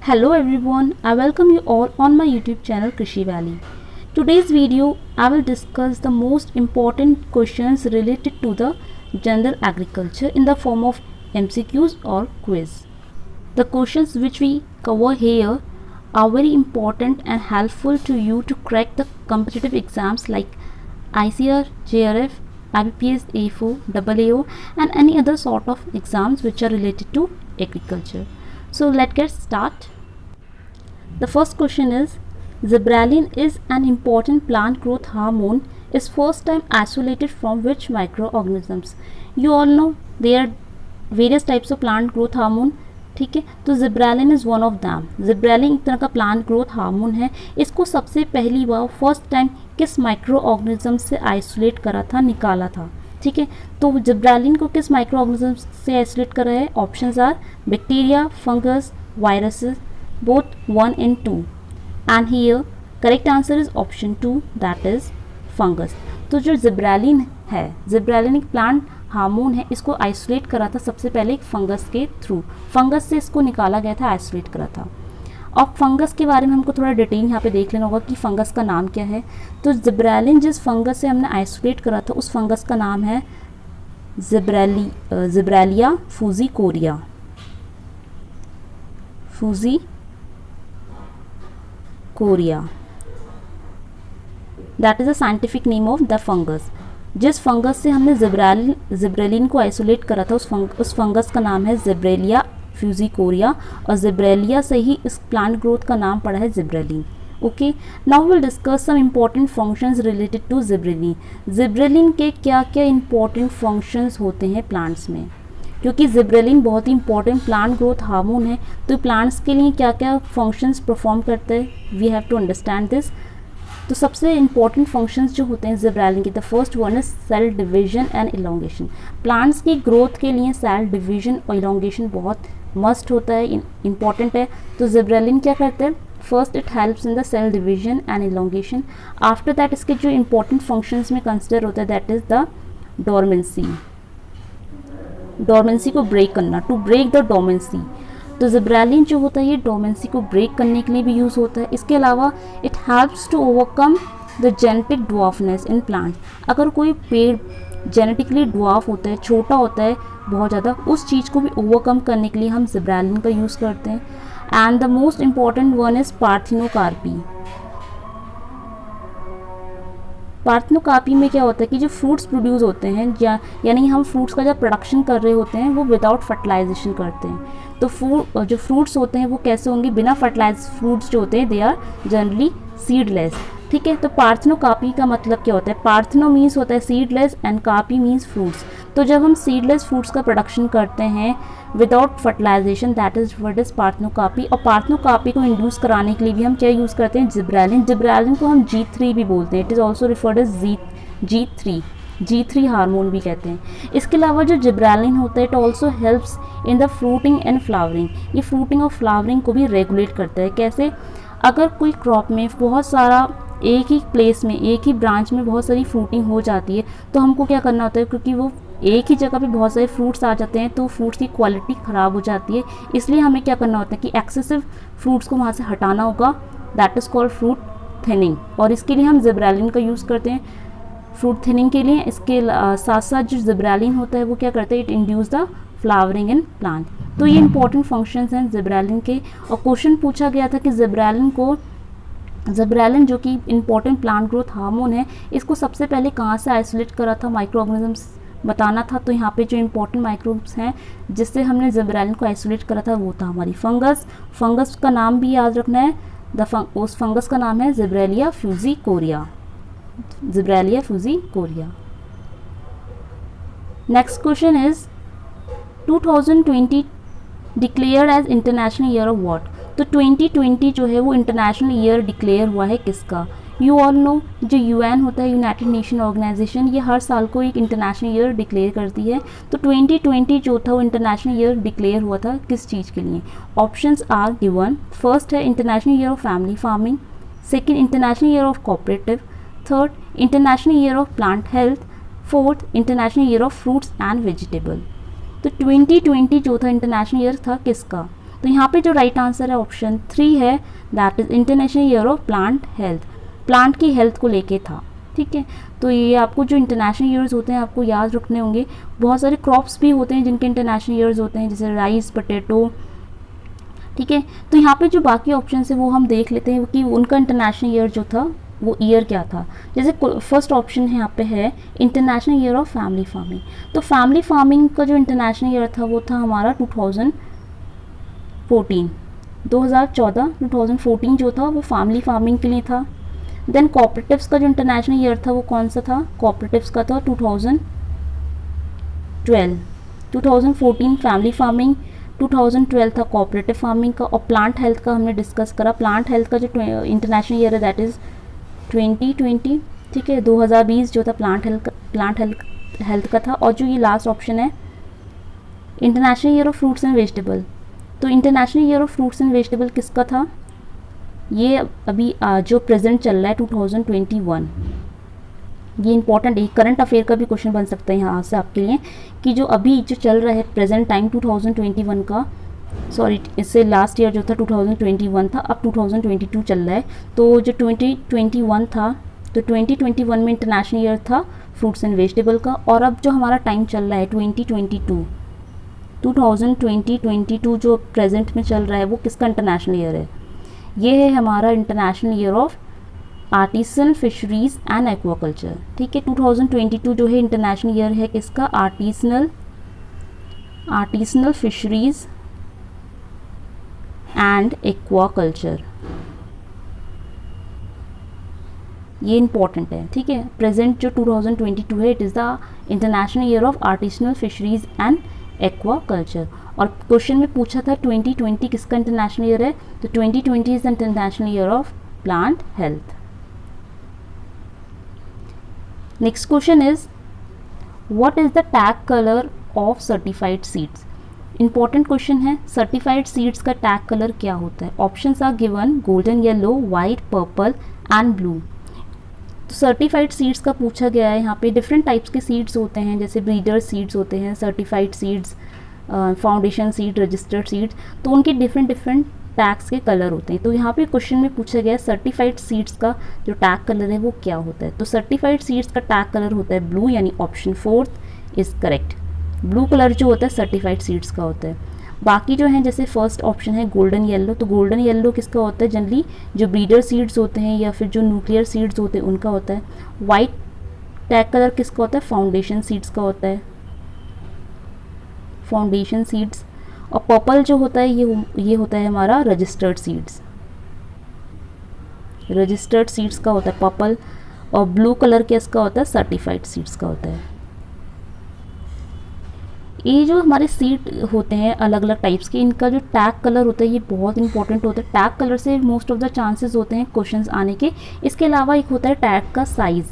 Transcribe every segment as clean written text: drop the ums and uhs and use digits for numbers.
Hello everyone, I welcome you all on my YouTube channel Krishi Valley. Today's video I will discuss the most important questions related to the general agriculture in the form of MCQs or quiz. The questions which we cover here are very important and helpful to you to crack the competitive exams like ICR, JRF, IBPS, AFO, AAO and any other sort of exams which are related to agriculture. So let's get started. The first question is, zebralin is an important plant growth hormone is first time isolated from which microorganisms? You all know there are various types of plant growth hormone. ठीक है, तो जिब्रालिन is one of them. जिब्रालिन एक तरह का plant growth hormone है. इसको सबसे पहली बार फर्स्ट टाइम किस माइक्रो ऑर्गेनिज्म से आइसोलेट करा था, निकाला था. ठीक है, तो जिब्रालिन को किस माइक्रो ऑर्गेनिज्म से आइसोलेट करा है? Options are bacteria, fungus, viruses, both 1 and 2, and here correct answer is option 2, that is fungus. तो जो जिब्रालिन है, जिब्रालिन एक प्लांट हार्मोन है, इसको आइसोलेट करा था सबसे पहले एक फंगस के थ्रू. फंगस से इसको निकाला गया था, आइसोलेट करा था. अब फंगस के बारे में हमको थोड़ा डिटेल यहाँ पे देख लेना होगा कि फंगस का नाम क्या है. तो जिब्रालिन जिस फंगस से हमने आइसोलेट करा था उस फंगस का नाम है Gibberella fujikuroi. Kuroi, that is the scientific name of the fungus. जिस फंगस से हमने जिब्रेलिन को आइसोलेट करा था उस फंगस का नाम है जिब्रेलिया फ्यूजिकोरिया, और जिब्रेलिया से ही इस प्लांट ग्रोथ का नाम पड़ा है gibberellin. Okay, now will discuss some important functions related to gibberellin. Gibberellin के क्या क्या इम्पॉर्टेंट फंक्शंस होते हैं प्लांट्स में, क्योंकि जिब्रेलिन बहुत ही इंपॉर्टेंट प्लांट ग्रोथ हार्मोन है. तो प्लांट्स के लिए क्या क्या फंक्शंस परफॉर्म करते हैं, we have to understand this. तो सबसे इंपॉर्टेंट फंक्शंस जो होते हैं जिब्रेलिन के, the first one is cell division and elongation. Plants की ग्रोथ के लिए सेल डिवीजन और इलोंगेशन बहुत मस्ट होता है, इंपॉर्टेंट है. तो जिब्रेलिन क्या करते हैं? First it helps in the cell division and elongation. After that इसके जो इंपॉर्टेंट फंक्शंस में कंसिडर होता है दैट इज़ द डोरमेंसी को ब्रेक करना, टू ब्रेक द डोरमेंसी. तो जिब्रालिन जो होता है ये डोरमेंसी को ब्रेक करने के लिए भी यूज़ होता है. इसके अलावा it helps to overcome the genetic dwarfness in plant. अगर कोई पेड़ जेनेटिकली ड्वार्फ होता है, छोटा होता है बहुत ज़्यादा, उस चीज़ को भी ओवरकम करने के लिए हम जिब्रालिन का यूज़ करते हैं. And the most important one is parthenocarpy. Parthenocarpy में क्या होता है कि जो फ्रूट्स प्रोड्यूस होते हैं, यानी हम फ्रूट्स का जब प्रोडक्शन कर रहे होते हैं वो विदाउट फर्टिलाइजेशन करते हैं. तो जो फ्रूट्स होते हैं वो कैसे होंगे? बिना फर्टिलाइज फ्रूट्स जो होते हैं दे आर जनरली सीडलेस. ठीक है, तो पार्थिनोकार्पी का मतलब क्या होता है? पार्थिनो मीन्स होता है seedless and carpy means fruits. तो जब हम सीडलेस फ्रूट्स का प्रोडक्शन करते हैं without fertilization, that is what is parthenocarpy. और पार्थिनोकार्पी को इंड्यूस कराने के लिए भी हम क्या यूज़ करते हैं? जिब्रालिन. जिब्रालिन को हम G3 भी बोलते हैं, it is also referred as G3 hormone भी कहते हैं. इसके अलावा जो जिब्रालिन होता है it also helps in the fruiting and flowering. ये फ्रूटिंग और फ्लावरिंग को भी रेगुलेट करता है. कैसे? अगर कोई क्रॉप में बहुत सारा एक ही प्लेस में, एक ही ब्रांच में बहुत सारी फ्रूटिंग हो जाती है तो हमको क्या करना होता है, क्योंकि वो एक ही जगह पे बहुत सारे फ्रूट्स आ जाते हैं तो फ्रूट्स की क्वालिटी ख़राब हो जाती है. इसलिए हमें क्या करना होता है कि एक्सेसिव फ्रूट्स को वहाँ से हटाना होगा, that is called fruit thinning. और इसके लिए हम जिब्रालिन का यूज़ करते हैं फ्रूट थिनिंग के लिए. इसके साथ साथ जो जिब्रालिन होता है वो क्या करता है? It induce the flowering in plant. तो ये इंपॉर्टेंट फंक्शंस हैं जिब्रालिन के. और क्वेश्चन पूछा गया था कि जिब्रालिन जो कि इंपॉर्टेंट प्लांट ग्रोथ हार्मोन है, इसको सबसे पहले कहाँ से आइसोलेट करा था? माइक्रो ऑर्गेनिजम्स बताना था. तो यहाँ पे जो इंपॉर्टेंट माइक्रोब्स हैं जिससे हमने जिब्रालिन को आइसोलेट करा था वो था हमारी फंगस. फंगस का नाम भी याद रखना है, उस फंगस का नाम है Gibberella fujikuroi. Next question is 2020 declared as international year of what. तो 2020 जो है वो इंटरनेशनल ईयर डिक्लेयर हुआ है किसका? यू ऑल नो जो UN होता है, यूनाइटेड नेशन ऑर्गेनाइजेशन, ये हर साल को एक इंटरनेशनल ईयर डिक्लेयर करती है. तो 2020 जो था वो इंटरनेशनल ईयर डिक्लेयर हुआ था किस चीज़ के लिए? Options are given. फर्स्ट है international year of family farming, second international year of cooperative, third international year of plant health, fourth international year of fruits and vegetable. तो 2020 जो था इंटरनेशनल ईयर था किसका? तो यहाँ पे जो राइट आंसर है ऑप्शन 3 है, that is international year of plant health, plant की हेल्थ को लेके था। ठीक है, तो ये आपको जो इंटरनेशनल ईयर्स होते हैं आपको याद रखने होंगे। बहुत सारे क्रॉप्स भी होते हैं जिनके इंटरनेशनल ईयर्स होते हैं, जैसे राइस, पोटैटो। ठीक है, तो यहाँ पे जो बाकी ऑप्शन है वो हम देख लेते हैं कि उनका इंटरनेशनल ईयर जो था वो ईयर क्या था। जैसे फर्स्ट ऑप्शन है यहाँ पे है international year of family farming. तो फैमिली फार्मिंग का जो इंटरनेशनल ईयर था वो था हमारा 2014 जो था वो फैमिली फार्मिंग के लिए था। देन कोऑपरेटिव्स का जो इंटरनेशनल ईयर था वो कौन सा था, कोऑपरेटिव्स का था 2012। 2014 फैमिली फार्मिंग, 2012 था कोऑपरेटिव फार्मिंग का। और प्लांट हेल्थ का हमने डिस्कस करा, प्लांट हेल्थ का जो इंटरनेशनल ईयर है दैट इज़ 2020। ठीक है, 2020 जो था प्लांट हेल्थ का था। और जो ये लास्ट ऑप्शन है international year of fruits and vegetable, तो international year of fruits and vegetable किसका था, ये अभी जो प्रेजेंट चल रहा है 2021। ये इंपॉर्टेंट है, करंट अफेयर का भी क्वेश्चन बन सकता है यहाँ से आपके लिए, कि जो अभी जो चल रहा है प्रेजेंट टाइम 2021 का, सॉरी इससे लास्ट ईयर जो था 2021 था, अब 2022 चल रहा है। तो जो 2021 था, तो 2021 में इंटरनेशनल ईयर था फ्रूट्स एंड वेजिटेबल का। और अब जो हमारा टाइम चल रहा है 2022 जो प्रेजेंट में चल रहा है वो किसका इंटरनेशनल ईयर है, ये है हमारा international year of artisan fisheries and aquaculture. ठीक है, 2022 जो है इंटरनेशनल ईयर है किसका, आर्टिसनल फिशरीज एंड एक्वाकल्चर। ये इंपॉर्टेंट है। ठीक है, प्रेजेंट जो 2022 है it is the international year of artisanal fisheries and aquaculture. और क्वेश्चन में पूछा था 2020 किसका इंटरनेशनल ईयर है, तो 2020 is the international year of plant health. Next question is what is the tag colour of certified seeds. Important question है, certified seeds का tag colour क्या होता है। Options are given, golden yellow, white, purple and blue. तो certified seeds का पूछा गया है। यहाँ पे डिफरेंट टाइप्स के सीड्स होते हैं, जैसे ब्रीडर सीड्स होते हैं, certified seeds, foundation seed, registered seeds. तो उनके डिफरेंट टैग्स के कलर होते हैं। तो यहाँ पे क्वेश्चन में पूछा गया है सर्टिफाइड सीड्स का जो टैग कलर है वो क्या होता है। तो सर्टिफाइड सीड्स का टैग कलर होता है ब्लू, यानी option 4 is correct. Blue colour जो होता है सर्टिफाइड सीड्स का होता है। बाकी जो है जैसे फर्स्ट ऑप्शन है गोल्डन येलो, तो गोल्डन येलो किसका होता है, जनरली जो ब्रीडर सीड्स होते हैं या फिर जो न्यूक्लियर सीड्स होते हैं उनका होता है। वाइट टैग कलर किसका होता है, फाउंडेशन सीड्स का होता है, फाउंडेशन सीड्स। और पर्पल जो होता है ये होता है हमारा रजिस्टर्ड सीड्स, रजिस्टर्ड सीड्स का होता है पर्पल। और ब्लू कलर किसका होता है, सर्टिफाइड सीड्स का होता है। ये जो हमारे सीड होते हैं अलग अलग टाइप्स के, इनका जो टैग कलर होता है ये बहुत इंपॉर्टेंट होता है। टैग कलर से मोस्ट ऑफ द चांसेस होते हैं क्वेश्चंस आने के। इसके अलावा एक होता है टैग का साइज़।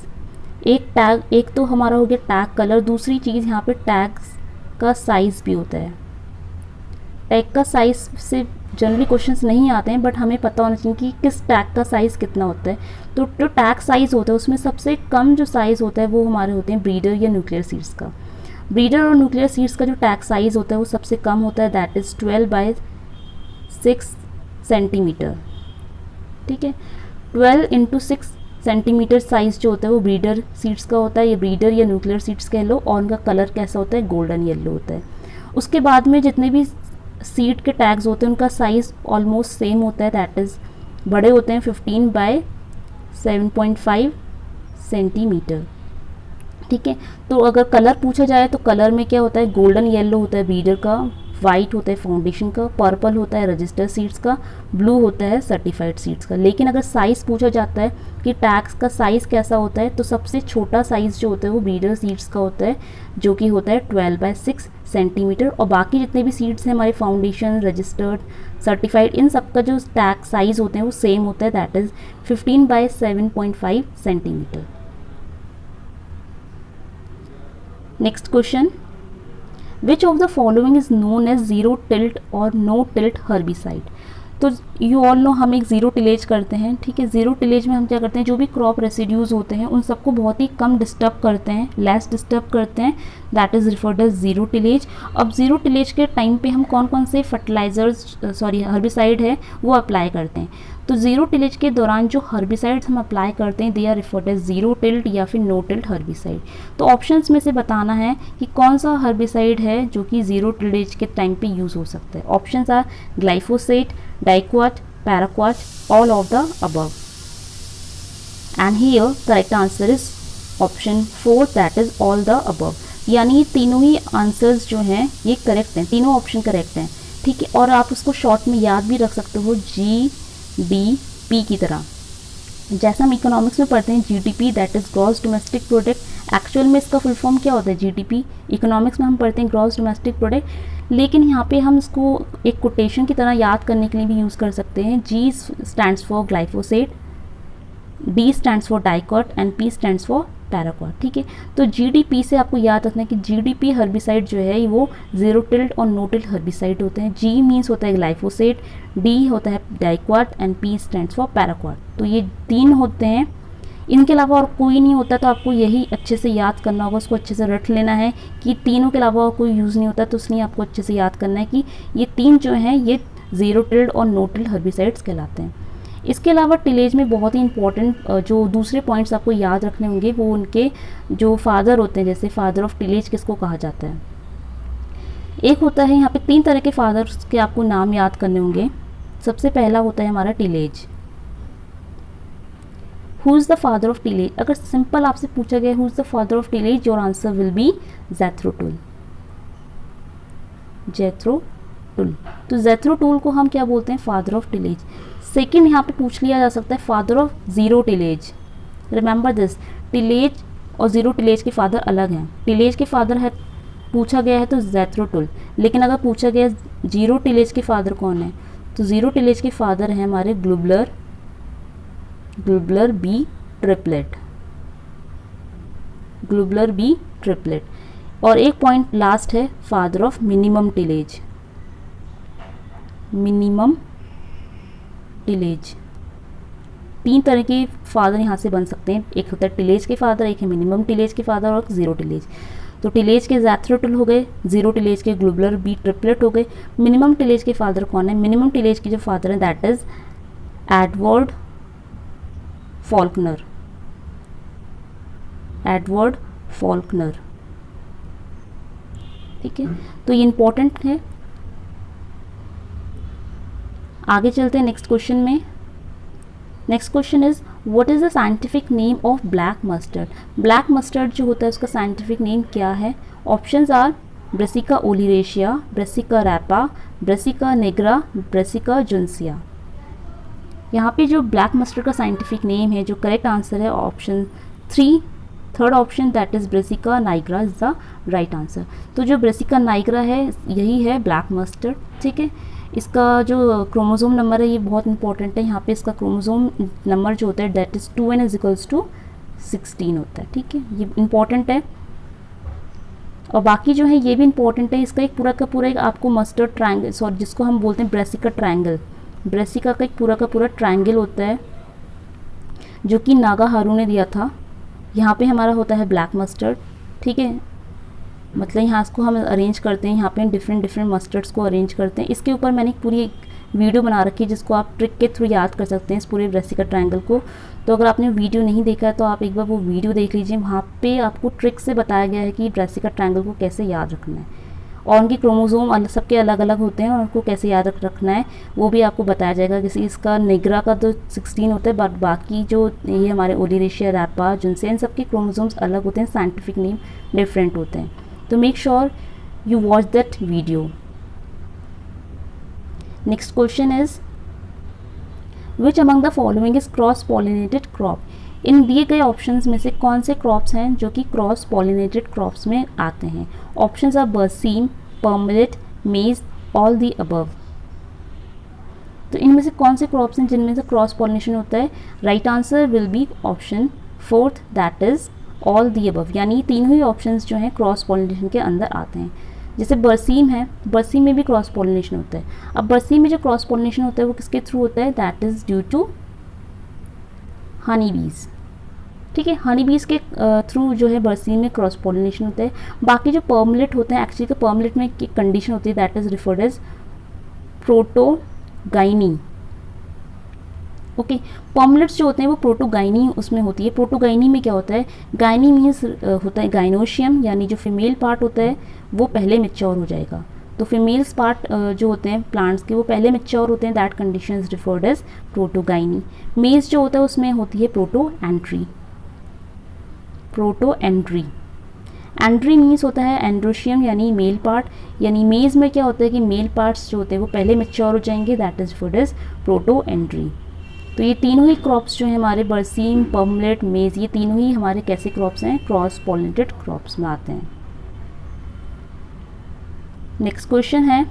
एक तो हमारा हो गया टैग कलर, दूसरी चीज़ यहाँ पे टैग्स का साइज़ भी होता है। टैग का साइज़ से जनरली क्वेश्चंस नहीं आते हैं, बट हमें पता होना चाहिए कि किस टैग का साइज़ कितना होता है। तो जो टैग साइज़ होता है उसमें सबसे कम जो साइज़ होता है वो हमारे होते हैं ब्रीडर या न्यूक्लियर सीड्स का। ब्रीडर और न्यूक्लियर सीड्स का जो टैग साइज़ होता है वो सबसे कम होता है, दैट इज़ 12/6 सेंटीमीटर। ठीक है, 12x6 सेंटीमीटर साइज़ जो होता है वो ब्रीडर सीड्स का होता है, ये ब्रीडर या न्यूक्लियर सीड्स कह लो। और उनका कलर कैसा होता है, गोल्डन येलो होता है। उसके बाद में जितने भी सीड के टैग्स होते हैं उनका साइज़ ऑलमोस्ट सेम होता है, दैट इज़ बड़े होते हैं 15/7.5 सेंटीमीटर। ठीक है, तो अगर कलर पूछा जाए तो कलर में क्या होता है, गोल्डन येलो होता है ब्रीडर का, वाइट होता है फाउंडेशन का, पर्पल होता है रजिस्टर सीड्स का, ब्लू होता है सर्टिफाइड सीड्स का। लेकिन अगर साइज़ पूछा जाता है कि टैग्स का साइज़ कैसा होता है, तो सबसे छोटा साइज़ जो होता है वो ब्रीडर सीड्स का होता है, जो कि होता है 12/6 सेंटीमीटर। और बाकी जितने भी सीड्स हैं हमारे फाउंडेशन, रजिस्टर्ड, सर्टिफाइड, इन सब का जो टैग साइज़ होते हैं वो सेम होता है, that is 15/7.5 centimetre. Next question, which of the following is known as zero tilt और नो टिल्ट हर्बिसाइड। तो यू ऑल नो हम एक ज़ीरो टिलेज करते हैं, ठीक है। ज़ीरो टिलेज में हम क्या करते हैं, जो भी क्रॉप रेसिड्यूज़ होते हैं उन सबको बहुत ही कम डिस्टर्ब करते हैं, लेस डिस्टर्ब करते हैं, that is referred as zero tillage. अब ज़ीरो टिलेज के टाइम पे हम कौन कौन से फर्टिलाइजर्स हर्बिसाइड है वो अप्लाई करते हैं। तो ज़ीरो टिलेज के दौरान जो हर्बिसाइड्स हम अप्लाई करते हैं they are referred as zero tilt या फिर नो टिल्ट हर्बिसाइड। तो ऑप्शंस में से बताना है कि कौन सा हर्बिसाइड है जो कि ज़ीरो टिलेज के टाइम पे यूज़ हो सकता है। Options are glyphosate, diquat, paraquat, all of the above. And here correct answer is option 4 that is all the above. यानी तीनों ही आंसर्स जो हैं ये करेक्ट हैं, तीनों ऑप्शन करेक्ट हैं, ठीक है। और आप उसको शॉर्ट में याद भी रख सकते हो GDP की तरह। जैसा हम इकोनॉमिक्स में पढ़ते हैं GDP that is gross domestic product, actual में इसका फुल फॉर्म क्या होता है GDP। इकोनॉमिक्स में हम पढ़ते हैं ग्रॉस डोमेस्टिक प्रोडक्ट, लेकिन यहाँ पे हम इसको एक कोटेशन की तरह याद करने के लिए भी यूज़ कर सकते हैं। G stands for glyphosate, D stands for dicot and P stands for paraquat, ठीक है। तो GDP से आपको याद रखना है कि GDP हर्बिसाइड जो है वो ज़ीरो टिल्ट और नो टिल्ट हर्बिसाइड होते हैं। G मीन्स होता है ग्लाइफोसेट, D होता है diquat and P stands for paraquat. तो ये 3 होते हैं, इनके अलावा और कोई नहीं होता, तो आपको यही अच्छे से याद करना होगा, उसको अच्छे से रट लेना है कि तीनों के अलावा और कोई यूज़ नहीं होता। तो इसलिए आपको अच्छे से याद करना है कि ये 3 जो हैं ये ज़ीरो टिल्ट और नो टिल्ट हर्बिसाइड्स कहलाते हैं। इसके अलावा टिलेज में बहुत ही इंपॉर्टेंट जो दूसरे पॉइंट्स आपको याद रखने होंगे वो उनके जो फादर होते हैं, जैसे फादर ऑफ टिलेज किसको कहा जाता है। एक होता है, यहाँ पे 3 तरह के फादर्स के आपको नाम याद करने होंगे। सबसे पहला होता है हमारा tillage. Who is the father of tillage? अगर सिंपल आपसे पूछा गया who is the father of tillage, your answer will be जेथरो tool. जेथरो tool, तो जेथरो टूल को हम क्या बोलते हैं, फादर ऑफ टिलेज। सेकेंड यहाँ पे पूछ लिया जा सकता है father of zero tillage. Remember this, tillage और ज़ीरो टिलेज के फादर अलग हैं। टिलेज के फादर है पूछा गया है तो जेथरो टूल, लेकिन अगर पूछा गया ज़ीरो टिलेज के फादर कौन है, तो ज़ीरो टिलेज के फादर हैं हमारे ग्लुबलर बी ट्रिपलेट, ग्लुबलर बी ट्रिपलेट। और एक पॉइंट लास्ट है father of minimum tillage, minimum tillage. 3 तरह के फादर यहाँ से बन सकते हैं, एक होता है टिलेज के फादर, एक है मिनिमम टिलेज के फादर और ज़ीरो टिलेज। तो टिलेज के जेथरो टूल हो गए, ज़ीरो टिलेज के ग्लुबलर बी ट्रिपलेट हो गए। मिनिमम टिलेज के फादर कौन है? मिनिमम टिलेज के जो फादर हैं that is Edward Faulkner, Edward Faulkner, ठीक है। तो ये इंपॉर्टेंट है। आगे चलते हैं नेक्स्ट क्वेश्चन में। Next question is what is the scientific name of black mustard? Black mustard जो होता है उसका साइंटिफिक नेम क्या है? Options are Brassica oleracea, Brassica rapa, Brassica nigra, Brassica juncea. यहाँ पे जो ब्लैक मस्टर्ड का साइंटिफिक नेम है, जो करेक्ट आंसर है option 3, third option that is brassica nigra is the right answer. तो जो ब्रेसिका नाइग्रा है यही है ब्लैक मस्टर्ड, ठीक है। इसका जो क्रोमोसोम नंबर है ये बहुत इंपॉर्टेंट है। यहाँ पे इसका क्रोमोसोम नंबर जो होता है दैट इज़ 2n = 16 होता है, ठीक है। ये इंपॉर्टेंट है। और बाकी जो है ये भी इंपॉर्टेंट है। इसका एक पूरा का पूरा एक आपको मस्टर्ड ट्रायंगल, सॉरी जिसको हम बोलते हैं ब्रेसिका ट्रायंगल, ब्रेसिका का एक पूरा का पूरा ट्रायंगल होता है जो कि नागा हारू ने दिया था। यहाँ पे हमारा होता है ब्लैक मस्टर्ड, ठीक है। मतलब यहाँ इसको हम अरेंज करते हैं, यहाँ पे डिफरेंट मस्टर्ड्स को अरेंज करते हैं। इसके ऊपर मैंने पूरी एक वीडियो बना रखी है जिसको आप ट्रिक के थ्रू याद कर सकते हैं इस पूरे ब्रेसिका ट्रायंगल को। तो अगर आपने वीडियो नहीं देखा है तो आप एक बार वो वीडियो देख लीजिए, वहाँ पे आपको ट्रिक से बताया गया है कि ब्रेसिका ट्रायंगल को कैसे याद रखना है और उनके क्रोमोसोम सबके अलग अलग होते हैं और उनको कैसे याद रखना है वो भी आपको बताया जाएगा। जैसे इसका निग्रा का तो 16 होता है, बट बाकी जो ये हमारे ओलिरेशिया, रैपा, जुन्सिया, इन सबके क्रोमोसोम्स अलग होते हैं, साइंटिफिक नेम डिफरेंट होते हैं। तो make sure you watch that video. Next question is which among the following is cross pollinated crop? इन दिए गए ऑप्शंस में से कौन से क्रॉप्स हैं जो कि क्रॉस पॉलिनेटेड क्रॉप्स में आते हैं? ऑप्शंस आर बरसीम, पर्मलेट, मेज, ऑल दी अबव। तो इनमें से कौन से क्रॉप्स हैं जिनमें से क्रॉस पॉलिनेशन होता है? Right answer will be option 4 that is all the above. यानी तीनों ही ऑप्शंस जो हैं क्रॉस पॉलिनेशन के अंदर आते हैं। जैसे बरसीम है, बरसीम में भी क्रॉस पॉलिनेशन होता है। अब बरसीम में जो क्रॉस पॉलिनेशन होता है वो किसके थ्रू होता है, that is due to honey bees. ठीक है, हनी बीज के थ्रू जो है बरसीम में क्रॉस पॉलिनेशन होता है। बाकी जो पर्मलेट होते हैं, एक्चुअली तो पर्मलेट में एक कंडीशन होती है that is referred as protogyny. Okay, पर्मलेट्स जो होते हैं वो प्रोटोगाइनी उसमें होती है। प्रोटोगाइनी में क्या होता है, गाइनी मीन्स होता है गाइनोशियम, यानी जो फीमेल पार्ट होता है वो पहले मैच्योर हो जाएगा। तो फीमेल्स पार्ट जो होते हैं प्लांट्स के वो पहले मैच्योर होते हैं, that condition is referred as protogyny. Maize जो होता है उसमें होती है प्रोटोएंट्री। प्रोटोएंट्री, एंड्री मीन्स होता है एंड्रोशियम यानी मेल पार्ट, यानी मेज में क्या होता है कि मेल पार्ट्स जो होते हैं वो पहले मैच्योर हो जाएंगे, दैट इज रिफर्ड एज प्रोटोएंट्री। तो ये तीनों ही क्रॉप्स जो हैं हमारे बरसीम, पर्मलेट, मेज, ये तीनों ही हमारे कैसे क्रॉप्स हैं, क्रॉस पॉलिनेटेड क्रॉप्स में आते हैं। नेक्स्ट क्वेश्चन है,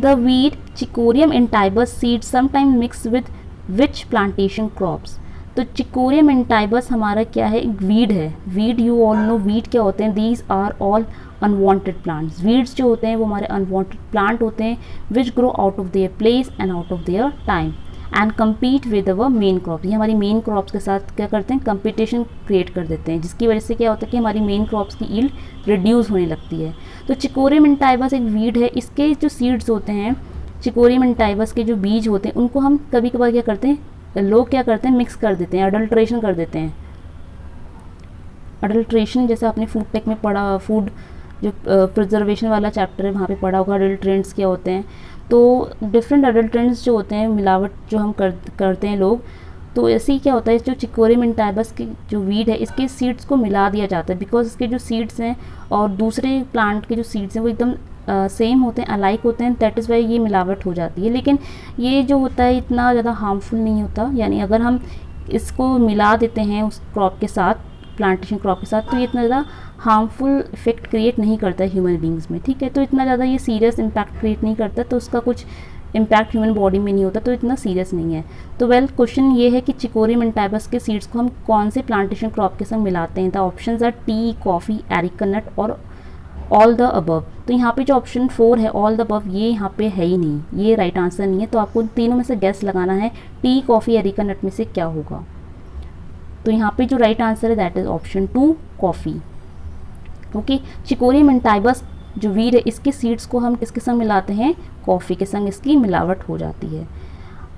the weed Cichorium intybus seed sometime mix with which plantation crops. तो चिकोरियम इंटाइबस हमारा क्या है, एक वीड है। Weed you all know weed क्या होते हैं, these are all unwanted plants. Weeds जो होते हैं वो हमारे अनवांटेड प्लांट होते हैं which grow out of their place and out of their time and compete with our main crop. ये हमारी मेन क्रॉप्स के साथ क्या करते हैं, कंपटीशन क्रिएट कर देते हैं, जिसकी वजह से क्या होता है कि हमारी मेन क्रॉप्स की यील्ड रिड्यूस होने लगती है। तो चिकोरियम इंटाइबस एक वीड है, इसके जो सीड्स होते हैं, चिकोरियम इंटाइबस के जो बीज होते हैं उनको हम कभी कभार क्या करते हैं, लोग क्या करते हैं, मिक्स कर देते हैं, अडल्ट्रेशन कर देते हैं। अडल्ट्रेशन जैसे आपने फूड टेक में पढ़ा, फूड जो प्रिजर्वेशन वाला चैप्टर है वहाँ पे पढ़ा होगा, अडल्ट्रेंट्स क्या होते हैं। तो डिफरेंट अडल्ट्रेंट्स जो होते हैं, मिलावट जो हम करते हैं लोग, तो ऐसे ही क्या होता है, जो चिकोरियम इंटाइबस की जो वीड है इसके सीड्स को मिला दिया जाता है, बिकॉज इसके जो सीड्स हैं और दूसरे प्लांट के जो सीड्स हैं वो एकदम सेम होते हैं, अलाइक होते हैं, दैट इज़ वाई ये मिलावट हो जाती है। लेकिन ये जो होता है इतना ज़्यादा हार्मफुल नहीं होता, यानी अगर हम इसको मिला देते हैं उस क्रॉप के साथ, प्लांटेशन क्रॉप के साथ, तो ये इतना ज़्यादा हार्मफुल इफेक्ट क्रिएट नहीं करता है ह्यूमन बींग्स में। ठीक है, तो इतना ज़्यादा ये सीरियस इम्पैक्ट क्रिएट नहीं करता, तो उसका कुछ इम्पैक्ट ह्यूमन बॉडी में नहीं होता, तो इतना सीरियस नहीं है। तो वेल क्वेश्चन ये है कि चिकोरियम इंटाइबस के सीड्स को हम कौन से प्लांटेशन क्रॉप के संग मिलाते हैं। The options are tea, coffee, areca nut और ऑल द अबव। तो यहाँ पे जो ऑप्शन 4 है ऑल द अबव, ये यहाँ पे है ही नहीं, ये राइट आंसर नहीं है। तो आपको तीनों में से गैस लगाना है, टी, कॉफ़ी, एरिका नट में से क्या होगा। तो यहाँ पे जो राइट आंसर है that is option 2, coffee. Okay, Cichorium intybus जो वीड है इसके सीड्स को हम किसके संग मिलाते हैं, कॉफ़ी के संग इसकी मिलावट हो जाती है।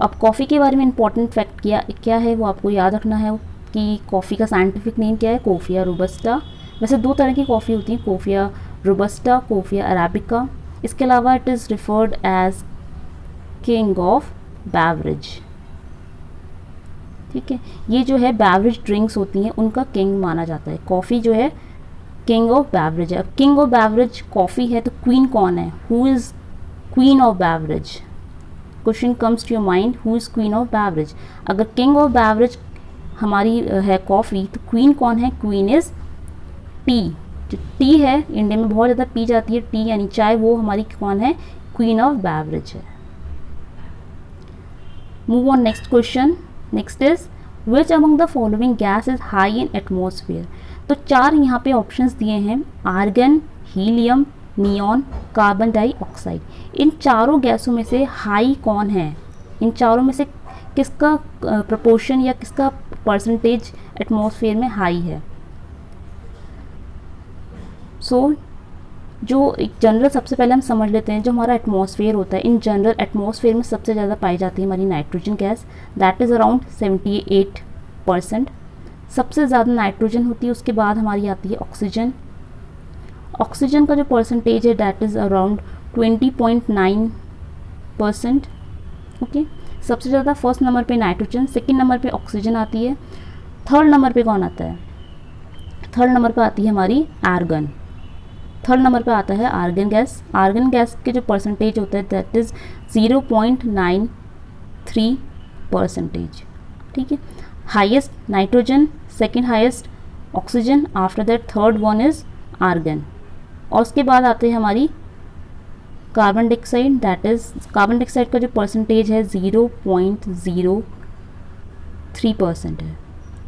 अब कॉफ़ी के बारे में इंपॉर्टेंट फैक्ट क्या है वो आपको याद रखना है कि कॉफ़ी का साइंटिफिक नेम क्या है, कोफिया रोबस्टा। वैसे 2 तरह की कॉफ़ी होती है, कोफिया रोबस्टा, कोफिया अराबिका। इसके अलावा it is referred as king of beverage. ठीक है, ये जो है बेवरेज ड्रिंक्स होती हैं उनका किंग माना जाता है। कॉफ़ी जो है किंग ऑफ बेवरेज है। अब किंग ऑफ बेवरेज कॉफ़ी है तो क्वीन कौन है, who is queen of beverage. Question comes to your mind, who is queen of beverage. अगर किंग ऑफ बेवरेज हमारी है कॉफ़ी, तो क्वीन कौन है, क्वीन इज़ टी। जो टी है इंडिया में बहुत ज़्यादा पी जाती है, टी यानी चाय, वो हमारी कौन है, क्वीन ऑफ बेवरेज है। Move on next question. Next is which among the following gas is high in atmosphere. तो 4 यहाँ पे ऑप्शंस दिए हैं, argon, helium, neon, carbon dioxide. इन चारों गैसों में से हाई कौन है, इन चारों में से किसका प्रपोर्शन या किसका परसेंटेज एटमॉस्फेयर में हाई है। सो जो एक जनरल सबसे पहले हम समझ लेते हैं, जो हमारा एटमॉस्फेयर होता है, इन जनरल एटमॉस्फेयर में सबसे ज़्यादा पाई जाती है हमारी nitrogen gas, that is around 78%। सबसे ज़्यादा नाइट्रोजन होती है, उसके बाद हमारी आती है ऑक्सीजन। ऑक्सीजन का जो परसेंटेज है दैट इज़ अराउंड 20.9%। ओके, सबसे ज़्यादा फर्स्ट नंबर पे नाइट्रोजन, सेकंड नंबर पे ऑक्सीजन आती है, थर्ड नंबर पे कौन आता है, थर्ड नंबर पे आती है हमारी आर्गन। थर्ड नंबर पे आता है आर्गन गैस। आर्गन गैस के जो परसेंटेज होता है दैट इज़ 0.93%। ठीक है, highest nitrogen, second highest oxygen, after that third one is argon, और उसके बाद आते हैं हमारी carbon dioxide. That is carbon dioxide का जो परसेंटेज है 0.03% है।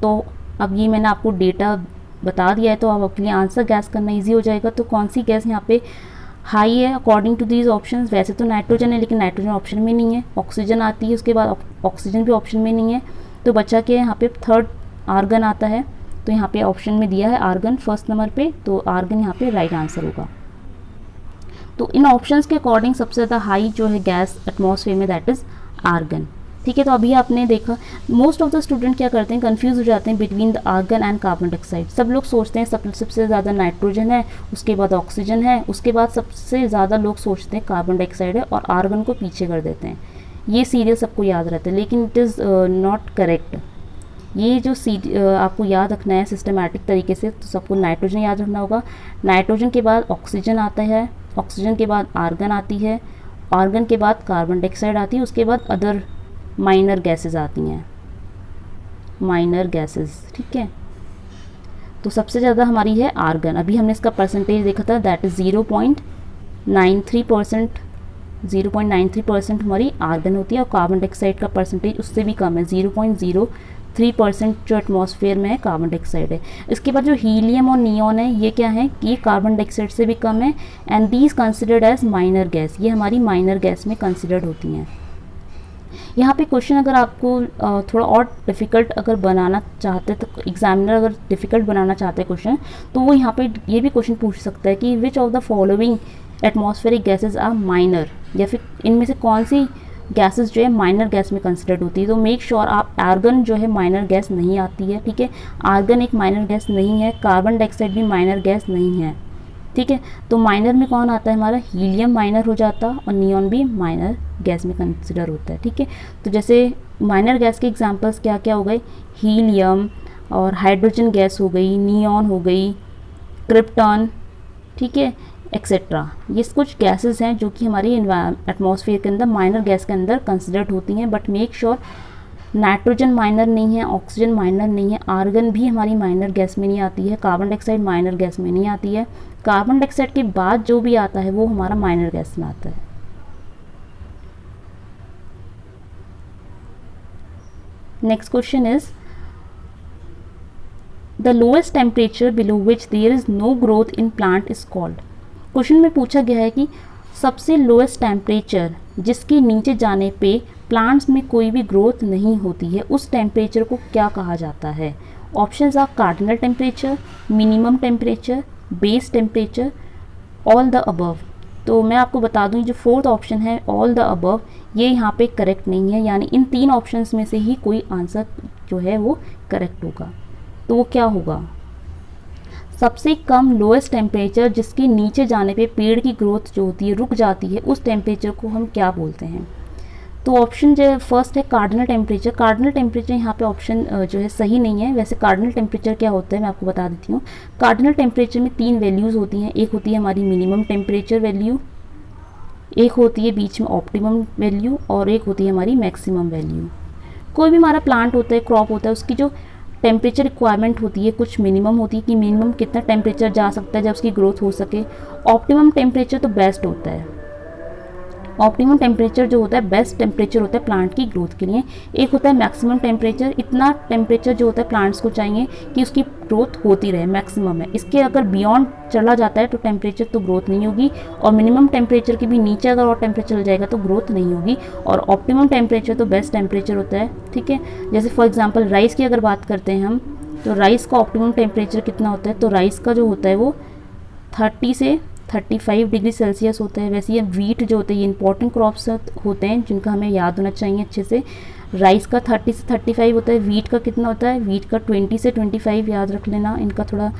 तो अब ये मैंने आपको डेटा बता दिया है, तो अब आपके लिए आंसर गैस करना इजी हो जाएगा। तो कौन सी गैस यहाँ पे हाई है अकॉर्डिंग टू दीज ऑप्शंस। वैसे तो नाइट्रोजन है लेकिन नाइट्रोजन ऑप्शन में नहीं है। ऑक्सीजन आती है, उसके बाद ऑक्सीजन भी ऑप्शन में नहीं है, तो बचा के यहाँ पे थर्ड आर्गन आता है। तो यहाँ पे ऑप्शन में दिया है आर्गन फर्स्ट नंबर पे, तो आर्गन यहाँ पे राइट आंसर होगा। तो इन ऑप्शंस के अकॉर्डिंग सबसे ज़्यादा हाई जो है गैस एटमॉस्फेयर में दैट इज़ आर्गन। ठीक है, तो अभी आपने देखा मोस्ट ऑफ द स्टूडेंट क्या करते हैं, कंफ्यूज हो जाते हैं between the argon and carbon dioxide. सब लोग सोचते हैं सबसे ज़्यादा नाइट्रोजन है, उसके बाद ऑक्सीजन है, उसके बाद सबसे ज़्यादा लोग सोचते हैं कार्बन डाइऑक्साइड है और आर्गन को पीछे कर देते हैं। ये सीरियल सबको याद रहता है लेकिन इट इज़ नॉट करेक्ट। ये जो आपको याद रखना है सिस्टमैटिक तरीके से, तो सबको नाइट्रोजन याद रखना होगा। नाइट्रोजन के बाद ऑक्सीजन आता है, ऑक्सीजन के बाद आर्गन आती है, आर्गन के बाद कार्बन डाइऑक्साइड आती है, उसके बाद अदर माइनर गैसेस आती हैं, माइनर गैसेस। ठीक है, तो सबसे ज़्यादा हमारी है आर्गन। अभी हमने इसका परसेंटेज देखा था दैट इज़ 0.93%। 0.93% हमारी आर्गन होती है और कार्बन डाइऑक्साइड का परसेंटेज उससे भी कम है, 0.03% जो एटमॉस्फेयर में है कार्बन डाइऑक्साइड है। इसके बाद जो हीलियम और नियॉन है ये क्या है कि ये कार्बन डाइऑक्साइड से भी कम है and these considered as minor gas. ये हमारी माइनर गैस में कंसिडर्ड होती हैं। यहाँ पे क्वेश्चन अगर आपको थोड़ा और डिफ़िकल्ट अगर बनाना चाहते तो एग्जामिनर अगर डिफ़िकल्ट बनाना चाहते हैं क्वेश्चन, तो वो यहाँ पे ये भी क्वेश्चन पूछ सकता है कि which of the following atmospheric gases are minor, या फिर इनमें से कौन सी गैसेस जो है माइनर गैस में कंसिडर्ड होती है। तो मेक श्योर आप आर्गन जो है माइनर गैस नहीं आती है। ठीक है, आर्गन एक माइनर गैस नहीं है, कार्बन डाइऑक्साइड भी माइनर गैस नहीं है। ठीक है, तो माइनर में कौन आता है हमारा, हीलियम माइनर हो जाता और नियॉन भी माइनर गैस में कंसिडर होता है। ठीक है, तो जैसे माइनर गैस के एग्जांपल्स क्या क्या हो गए, हीलियम और हाइड्रोजन गैस हो गई, नियॉन हो गई, क्रिप्टॉन, ठीक है, एक्सेट्रा। ये कुछ गैसेस हैं जो कि हमारी एटमॉस्फेयर के अंदर माइनर गैस के अंदर कंसिडर्ड होती हैं। But make sure nitrogen minor नहीं है, ऑक्सीजन माइनर नहीं है, आर्गन भी हमारी माइनर गैस में नहीं आती है, कार्बन डाइऑक्साइड माइनर गैस में नहीं आती है। कार्बन डाइऑक्साइड के बाद जो भी आता है वो हमारा माइनर गैस में आता है। Next question is the lowest temperature below which there is no growth in plant is called. Question में पूछा गया है कि सबसे लोएस्ट टेम्परेचर जिसके नीचे जाने पे प्लांट्स में कोई भी ग्रोथ नहीं होती है, उस टेम्परेचर को क्या कहा जाता है। Options are cardinal temperature, minimum temperature, base temperature, all the above. तो मैं आपको बता दूं जो फोर्थ ऑप्शन है ऑल द अबव, ये यहाँ पे करेक्ट नहीं है, यानी इन तीन ऑप्शंस में से ही कोई आंसर जो है वो करेक्ट होगा। तो वो क्या होगा, सबसे कम लोएस्ट टेम्परेचर जिसके नीचे जाने पे पेड़ की ग्रोथ जो होती है रुक जाती है, उस टेम्परेचर को हम क्या बोलते हैं। तो ऑप्शन जो फर्स्ट है कार्डिनल टेम्परेचर। कार्डिनल टेम्परेचर यहाँ पे ऑप्शन जो है सही नहीं है। वैसे कार्डिनल टेम्परेचर क्या होता है मैं आपको बता देती हूँ। कार्डिनल टेम्परेचर में तीन वैल्यूज़ होती हैं, एक होती है हमारी मिनिमम टेम्परेचर वैल्यू, एक होती है बीच में ऑप्टिमम वैल्यू और एक होती है हमारी मैक्सिमम वैल्यू। कोई भी हमारा प्लांट होता है, क्रॉप होता है, उसकी जो टेम्परेचर रिक्वायरमेंट होती है कुछ मिनिमम होती है कि मिनिमम कितना टेम्परेचर जा सकता है जब उसकी ग्रोथ हो सके। ऑप्टिमम टेम्परेचर तो बेस्ट होता है, ऑप्टिमम टेम्परेचर जो होता है बेस्ट टेम्परेचर होता है प्लांट की ग्रोथ के लिए। एक होता है मैक्सिमम टेम्परेचर, इतना टेम्परेचर जो होता है प्लांट्स को चाहिए कि उसकी ग्रोथ होती रहे, मैक्सिमम है। इसके अगर बियॉन्ड चला जाता है तो टेम्परेचर तो ग्रोथ नहीं होगी, और मिनिमम टेम्परेचर के भी नीचे अगर और टेम्परेचर चल जाएगा तो ग्रोथ नहीं होगी। और ऑप्टिमम टेम्परेचर तो बेस्ट टेम्परेचर होता है। ठीक है, जैसे फॉर एग्जाम्पल राइस की अगर बात करते हैं हम, तो राइस का ऑप्टिमम टेम्परेचर कितना होता है, तो राइस का जो होता है वो 30 से 35 डिग्री सेल्सियस होता है। वैसे ये वीट जो होते हैं ये इंपॉर्टेंट क्रॉप्स होते हैं जिनका हमें याद होना चाहिए अच्छे से। राइस का 30 से 35 होता है, वीट का कितना होता है, वीट का 20 से 25 याद रख लेना, इनका थोड़ा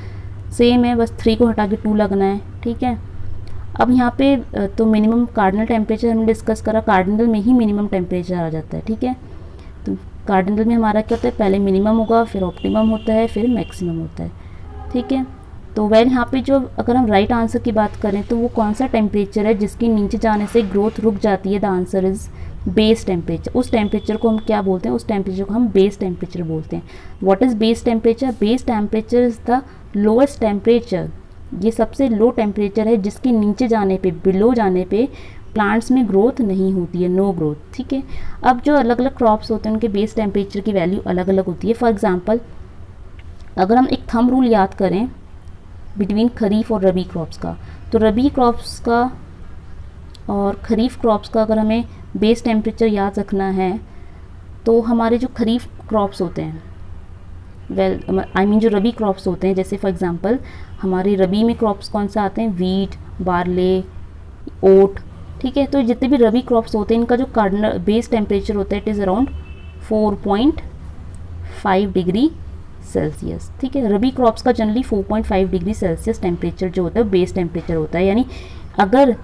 सेम है, बस 3 को हटा के 2 लगना है। ठीक है, अब यहाँ पे तो मिनिमम कार्डिनल टेम्परेचर हमने डिस्कस करा, कार्डिनल में ही मिनिमम टेम्परेचर आ जाता है। ठीक है, तो कार्डिनल में हमारा क्या होता है, पहले मिनिमम होगा, फिर ऑप्टिमम होता है, फिर मैक्सिमम होता है। ठीक है, तो वेल यहाँ पे जो अगर हम राइट आंसर की बात करें तो वो कौन सा टेम्परेचर है जिसके नीचे जाने से ग्रोथ रुक जाती है, the answer is base temperature. उस टेम्परेचर को हम क्या बोलते हैं, उस टेम्परेचर को हम बेस टेम्परेचर बोलते हैं। What is base temperature, base temperature is the lowest temperature, ये सबसे लो टेम्परेचर है जिसके नीचे जाने पे, बिलो जाने पे प्लांट्स में ग्रोथ नहीं होती है, नो ग्रोथ। ठीक है, अब जो अलग अलग क्रॉप्स होते हैं उनके बेस टेम्परेचर की वैल्यू अलग अलग होती है। फॉर एग्जाम्पल अगर हम एक थंब रूल याद करें बिटवीन खरीफ और रबी क्रॉप्स का, तो रबी क्रॉप्स का और ख़रीफ क्रॉप्स का अगर हमें बेस टेम्परेचर याद रखना है तो हमारे जो खरीफ क्रॉप्स होते हैं जो रबी क्रॉप्स होते हैं, जैसे फॉर एग्जांपल हमारे रबी में क्रॉप्स कौन सा आते हैं, वीट, बार्ले, ओट, ठीक है। तो जितने भी रबी क्रॉप्स होते हैं इनका जो कार्डिनल बेस टेम्परेचर होता है it is around 4.5 degree Celsius, ठीक है। रबी क्रॉप्स का जनरली 4.5 डिग्री सेल्सियस टेम्परेचर जो होता है बेस टेम्परेचर होता है, यानी अगर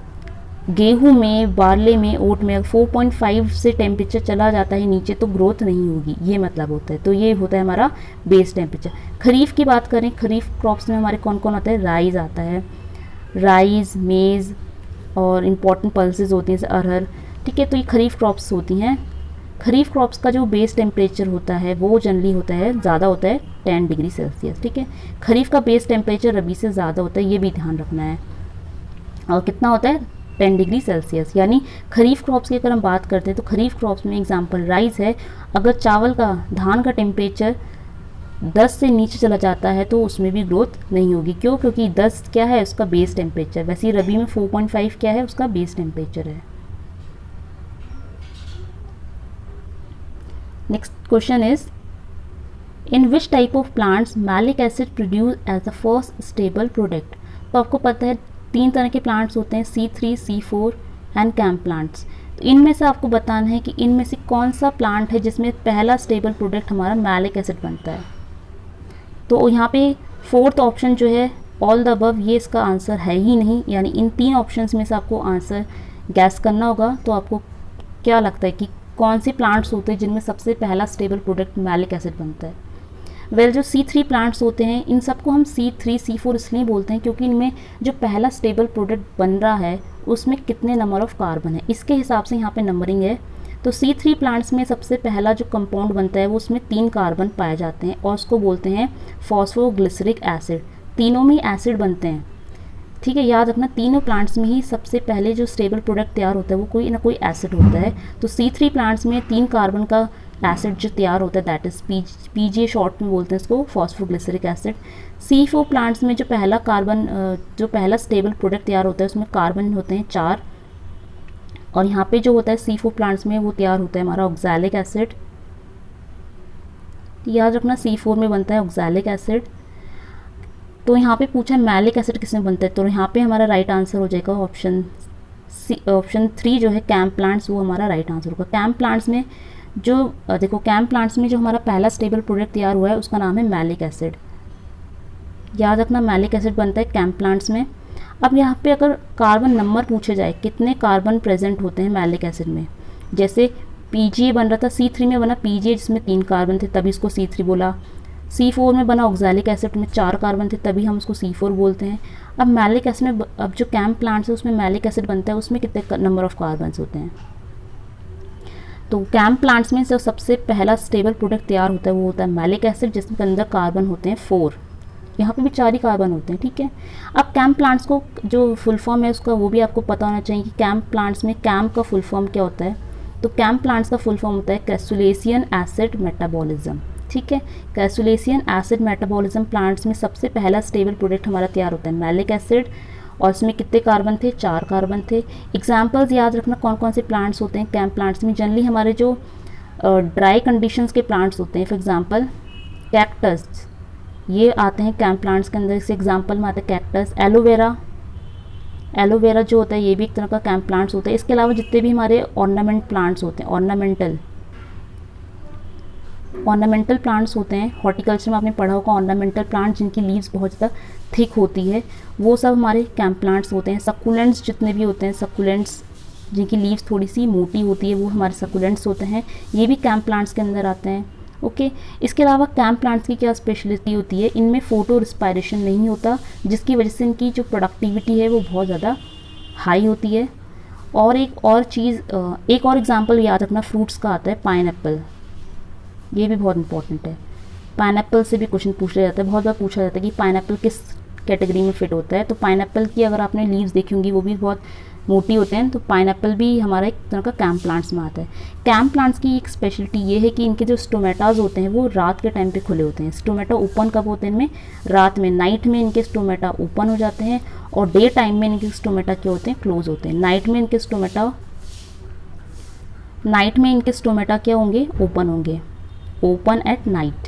गेहूं में, बार्ले में, ओट में 4.5 से टेम्परेचर चला जाता है नीचे तो ग्रोथ नहीं होगी, ये मतलब होता है। तो ये होता है हमारा बेस टेम्परेचर। खरीफ की बात करें, खरीफ क्रॉप्स में हमारे कौन कौन आता है, राइस आता है, राइस, मेज़ और इम्पॉर्टेंट पल्सेस होती हैं अरहर, ठीक है। तो ये खरीफ क्रॉप्स होती हैं। खरीफ क्रॉप्स का जो बेस टेम्परेचर होता है वो जनरली होता है, ज़्यादा होता है 10 डिग्री सेल्सियस, ठीक है। खरीफ का बेस टेम्परेचर रबी से ज़्यादा होता है, ये भी ध्यान रखना है। और कितना होता है, 10 डिग्री सेल्सियस। यानी खरीफ क्रॉप्स की अगर हम बात करते हैं तो खरीफ क्रॉप्स में एग्जांपल राइस है, अगर चावल का, धान का टेम्परेचर 10 से नीचे चला जाता है तो उसमें भी ग्रोथ नहीं होगी। क्यों? क्योंकि 10 क्या है उसका बेस टेम्परेचर, वैसे ही रबी में 4.5 क्या है उसका बेस टेम्परेचर है। Next question is in which type of plants malic acid produce as the first stable product. तो आपको पता है 3 तरह के प्लांट्स होते हैं, C3, C4 and camp plants. तो इनमें से आपको बताना है कि इनमें से कौन सा प्लांट है जिसमें पहला स्टेबल प्रोडक्ट हमारा मैलिक एसिड बनता है। तो यहाँ पे 4th ऑप्शन जो है ऑल द अबव, ये इसका आंसर है ही नहीं, यानी इन 3 ऑप्शंस में से आपको आंसर गैस करना होगा। तो आपको क्या लगता है कि कौन से प्लांट्स होते हैं जिनमें सबसे पहला स्टेबल प्रोडक्ट मैलिक एसिड बनता है। जो C3 प्लांट्स होते हैं इन सबको हम C3, C4 इसलिए बोलते हैं क्योंकि इनमें जो पहला स्टेबल प्रोडक्ट बन रहा है उसमें कितने नंबर ऑफ कार्बन है, इसके हिसाब से यहाँ पे नंबरिंग है। तो C3 प्लांट्स में सबसे पहला जो कंपाउंड बनता है वो उसमें 3 कार्बन पाए जाते हैं और उसको बोलते हैं फॉस्फोग्लिसरिक एसिड। तीनों में एसिड बनते हैं, ठीक है। याद रखना तीनों प्लांट्स में ही सबसे पहले जो स्टेबल प्रोडक्ट तैयार होता है वो कोई ना कोई एसिड होता है। तो C3 प्लांट्स में 3 कार्बन का एसिड जो तैयार होता है दैट इज़ PGA शॉर्ट में बोलते हैं इसको, फॉस्फोग्लिसरिक एसिड। C4 प्लांट्स में जो पहला स्टेबल प्रोडक्ट तैयार होता है उसमें कार्बन होते हैं 4, और यहाँ पे जो होता है C4 प्लांट्स में वो तैयार होता है हमारा ऑक्सैलिक एसिड। याद रखना C4 में बनता है ऑक्सैलिक एसिड। तो यहाँ पे पूछा है मैलिक एसिड किसमें बनता है, तो यहाँ पे हमारा राइट आंसर हो जाएगा ऑप्शन 3 जो है कैम्प प्लांट्स, वो हमारा राइट आंसर होगा। कैम्प प्लांट्स में जो देखो कैम्प प्लांट्स में जो हमारा पहला स्टेबल प्रोडक्ट तैयार हुआ है उसका नाम है मैलिक एसिड। याद रखना मैलिक एसिड बनता है कैम्प प्लांट्स में। अब यहाँ पे अगर कार्बन नंबर पूछे जाए कितने कार्बन प्रेजेंट होते हैं मैलिक एसिड में, जैसे PGA बन रहा था, C3 में बना PGA जिसमें 3 कार्बन थे तभी इसको C3 बोला, C4 में बना ऑक्सैलिक एसिड में 4 कार्बन थे तभी हम उसको C4 बोलते हैं। अब मैलिक एसिड में, अब जो कैम्प प्लांट्स है उसमें मैलिक एसिड बनता है उसमें कितने नंबर ऑफ कार्बन होते हैं। तो कैम्प प्लांट्स में जो सबसे पहला स्टेबल प्रोडक्ट तैयार होता है वो होता है मैलिक एसिड जिसके अंदर कार्बन होते हैं 4, यहाँ पे भी 4 ही कार्बन होते हैं, ठीक है। अब कैम्प प्लांट्स को जो फुल फॉर्म है उसका वो भी आपको पता होना चाहिए कि कैम्प प्लांट्स में कैम्प का फुल फॉर्म क्या होता है। तो कैम्प प्लांट्स का फुल फॉर्म होता है कैसुलेशियन एसिड मेटाबॉलिज्म, ठीक है। कैसुलेशियन एसिड मेटाबॉलिज्म प्लांट्स में सबसे पहला स्टेबल प्रोडक्ट हमारा तैयार होता है मैलिक एसिड, और इसमें कितने कार्बन थे, 4 कार्बन थे। एग्जाम्पल्स याद रखना कौन कौन से प्लांट्स होते हैं कैम्प प्लांट्स में। जनरली हमारे जो ड्राई कंडीशंस के प्लांट्स होते हैं, फॉर एग्जांपल कैक्टस, ये आते हैं कैम्प प्लांट्स के अंदर। इस एग्जांपल में आता है कैक्टस। एलोवेरा जो होता है ये भी एक तरह का कैम्प प्लांट्स होता है। इसके अलावा जितने भी हमारे ऑर्नामेंट प्लांट्स होते हैं, ऑर्नामेंटल प्लांट्स होते हैं, हॉर्टिकल्चर में आपने पढ़ा होगा ऑर्नामेंटल प्लांट जिनकी लीव्स बहुत ज़्यादा थिक होती है, वो सब हमारे कैम्प प्लांट्स होते हैं। सकुलेंट्स जितने भी होते हैं, सकुलेंट्स जिनकी लीव्स थोड़ी सी मोटी होती है वो हमारे सकुलेंट्स होते हैं, ये भी कैम्प प्लांट्स के अंदर आते हैं, ओके। इसके अलावा कैम्प प्लांट्स की क्या स्पेशलिटी होती है, इनमें फोटो रिस्पायरेशन नहीं होता जिसकी वजह से इनकी जो प्रोडक्टिविटी है वो बहुत ज़्यादा हाई होती है। और एक और एग्जाम्पल याद रखना फ्रूट्स का आता है पाइनएप्पल, ये भी बहुत इंपॉर्टेंट है। पाइनएप्पल से भी क्वेश्चन पूछा जाता है, बहुत बार पूछा जाता है कि पाइनएप्पल किस कैटेगरी में फिट होता है। तो पाइनएप्पल की अगर आपने लीव्स देखी होंगी वो भी बहुत मोटी होते हैं। तो पाइनएप्पल भी हमारा एक तरह का कैम्प प्लांट्स में आता है। कैम्प प्लांट्स की एक स्पेशलिटी ये है कि इनके जो स्टोमेटाज होते हैं वो रात के टाइम पे खुले होते हैं। स्टोमेटा ओपन कब होते हैं इनमें? रात में, नाइट में इनके स्टोमेटा ओपन हो जाते हैं और डे टाइम में इनके स्टोमेटा क्या होते हैं? क्लोज होते हैं। नाइट में इनके स्टोमेटा क्या होंगे? ओपन होंगे, ओपन एट नाइट।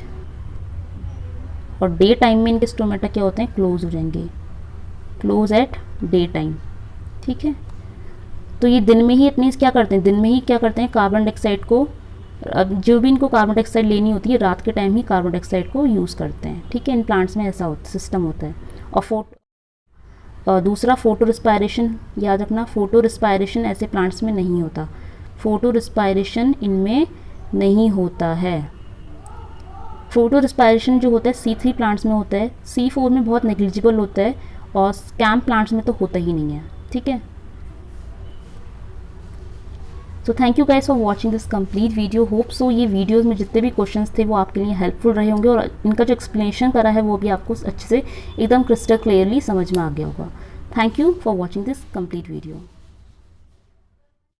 और डे टाइम में इनके स्टोमेटा क्या होते हैं? क्लोज हो जाएंगे, क्लोज एट डे टाइम। ठीक है, तो ये दिन में ही इतनी क्या करते हैं? दिन में ही क्या करते हैं? कार्बन डाइऑक्साइड को, अब जो भी इनको कार्बन डाइऑक्साइड लेनी होती है रात के टाइम ही कार्बन डाइऑक्साइड को यूज़ करते हैं। ठीक है, इन प्लांट्स में ऐसा सिस्टम होता है। और दूसरा फोटो रिस्पायरेशन, याद रखना, फोटो रिस्पायरेशन ऐसे प्लांट्स में नहीं होता। फोटो रिस्पायरेशन इनमें नहीं होता है। फोटो रिस्पायरेशन जो होता है C3 प्लांट्स में होता है, C4 में बहुत नेग्लिजिबल होता है और कैम्प प्लांट्स में तो होता ही नहीं है। ठीक है, so thank you guys for watching this complete video. Hope so ये वीडियोस में जितने भी क्वेश्चंस थे वो आपके लिए हेल्पफुल रहे होंगे और इनका जो एक्सप्लेनेशन करा है वो भी आपको अच्छे से एकदम क्रिस्टल क्लियरली समझ में आ गया होगा। Thank you for watching this complete video.